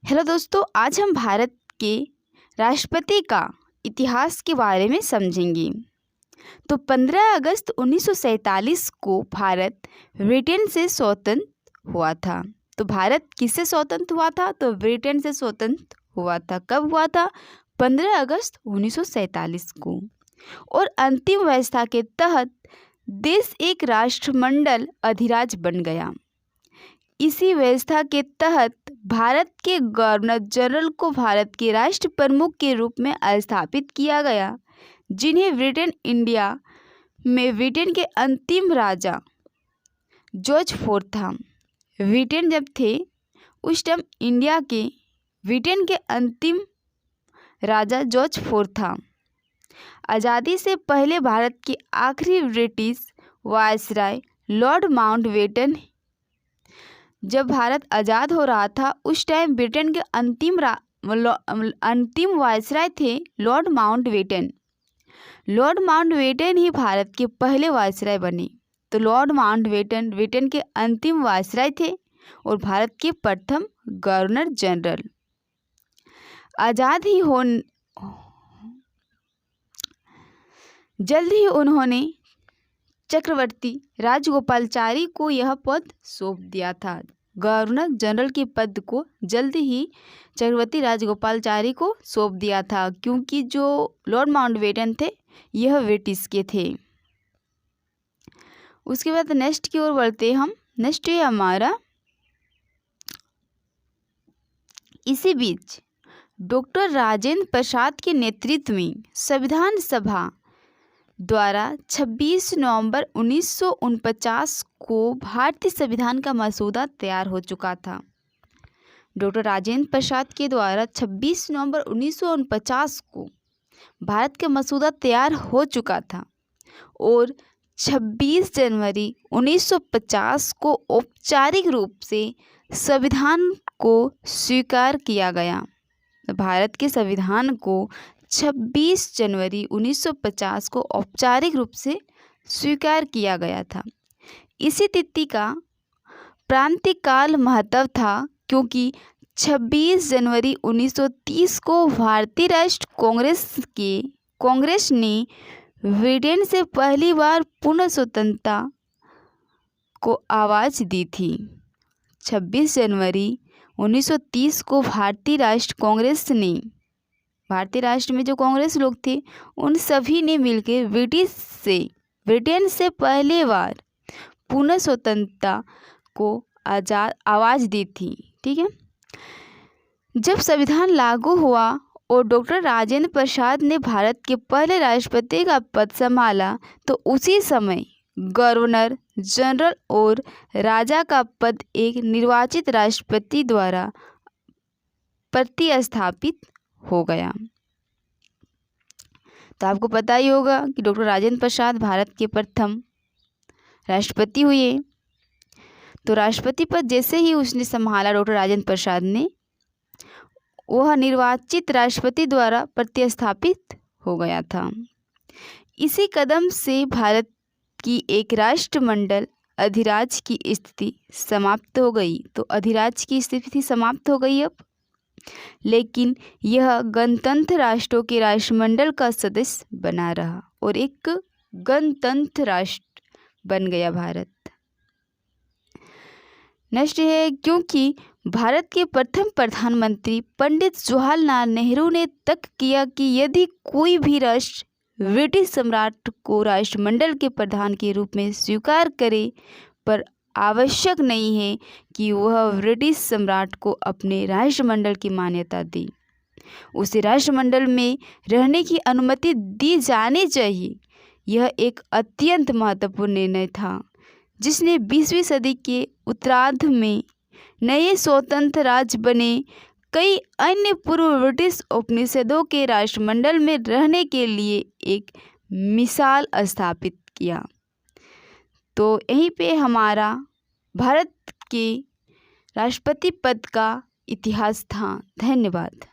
Hello दोस्तों, आज हम भारत के राष्ट्रपति का इतिहास के बारे में समझेंगे। तो 15 अगस्त 1947 को भारत ब्रिटेन से स्वतंत्र हुआ था। तो भारत किससे स्वतंत्र हुआ था? तो ब्रिटेन से स्वतंत्र हुआ था। कब हुआ था? 15 अगस्त 1947 को। और अंतिम व्यवस्था के तहत देश एक राष्ट्रमंडल अधिराज्य बन गया। इसी व्यवस्था के तहत भारत के गवर्नर जनरल को भारत के राष्ट्र प्रमुख के रूप में स्थापित किया गया, जिन्हें ब्रिटेन के अंतिम राजा जॉर्ज फोर्थ था। ब्रिटेन जब थे उस टाइम ब्रिटेन के अंतिम राजा जॉर्ज फोर्थ था। आज़ादी से पहले भारत के आखिरी ब्रिटिश वायसराय लॉर्ड माउंटबेटन, जब भारत आज़ाद हो रहा था उस टाइम ब्रिटेन के अंतिम वायसराय थे लॉर्ड माउंटबेटन। लॉर्ड माउंटबेटन ही भारत के पहले वायसराय बने। तो लॉर्ड माउंटबेटन ब्रिटेन के अंतिम वायसराय थे और भारत के प्रथम गवर्नर जनरल। जल्द ही उन्होंने चक्रवर्ती राजगोपालाचारी को यह पद सौंप दिया था। गवर्नर जनरल के पद को जल्द ही चक्रवर्ती राजगोपालाचारी को सौंप दिया था, क्योंकि जो लॉर्ड माउंटबेटन थे यह ब्रिटिश के थे। उसके बाद नेक्स्ट की ओर बढ़ते हम। नेक्स्ट है हमारा, इसी बीच डॉक्टर राजेंद्र प्रसाद के नेतृत्व में संविधान सभा द्वारा 26 नवंबर 1949 को भारतीय संविधान का मसौदा तैयार हो चुका था। डॉक्टर राजेंद्र प्रसाद के द्वारा 26 नवंबर 1949 को भारत का मसौदा तैयार हो चुका था और 26 जनवरी 1950 को औपचारिक रूप से संविधान को स्वीकार किया गया। भारत के संविधान को 26 जनवरी 1950 को औपचारिक रूप से स्वीकार किया गया था। इसी तिथि का क्रांतिकाल महत्व था, क्योंकि 26 जनवरी 1930 को भारतीय राष्ट्रीय कांग्रेस ने ब्रिटेन से पहली बार पूर्ण स्वतंत्रता को आवाज़ दी थी। 26 जनवरी 1930 को भारतीय राष्ट्र में जो कांग्रेस लोग थे उन सभी ने मिलकर ब्रिटेन से पहली बार पूर्ण स्वतंत्रता को आवाज़ दी थी। ठीक है। जब संविधान लागू हुआ और डॉक्टर राजेंद्र प्रसाद ने भारत के पहले राष्ट्रपति का पद संभाला, तो उसी समय गवर्नर जनरल और राजा का पद एक निर्वाचित राष्ट्रपति द्वारा प्रतिस्थापित हो गया। तो आपको पता ही होगा कि डॉक्टर राजेंद्र प्रसाद भारत के प्रथम राष्ट्रपति हुए। तो राष्ट्रपति पद जैसे ही उसने संभाला डॉक्टर राजेंद्र प्रसाद ने, वह निर्वाचित राष्ट्रपति द्वारा प्रतिस्थापित हो गया था। इसी कदम से भारत की एक राष्ट्रमंडल अधिराज्य की स्थिति समाप्त हो गई। तो अधिराज्य की स्थिति समाप्त हो गई अब, लेकिन यह गणतंत्र राष्ट्रों के राष्ट्रमंडल का सदस्य बना रहा और एक गणतंत्र राष्ट्र बन गया भारत। नेक्स्ट है, क्योंकि भारत के प्रथम प्रधानमंत्री पंडित जवाहरलाल नेहरू ने तर्क किया कि यदि कोई भी राष्ट्र ब्रिटिश सम्राट को राष्ट्रमंडल के प्रधान के रूप में स्वीकार करे, पर आवश्यक नहीं है कि वह ब्रिटिश सम्राट को अपने राष्ट्रमंडल की मान्यता दे, उसे राष्ट्रमंडल में रहने की अनुमति दी जानी चाहिए। यह एक अत्यंत महत्वपूर्ण निर्णय था, जिसने 20वीं सदी के उत्तरार्ध में नए स्वतंत्र राज्य बने कई अन्य पूर्व ब्रिटिश उपनिषदों के राष्ट्रमंडल में रहने के लिए एक मिसाल स्थापित किया। तो यहीं पे हमारा भारत के राष्ट्रपति पद का इतिहास था। धन्यवाद।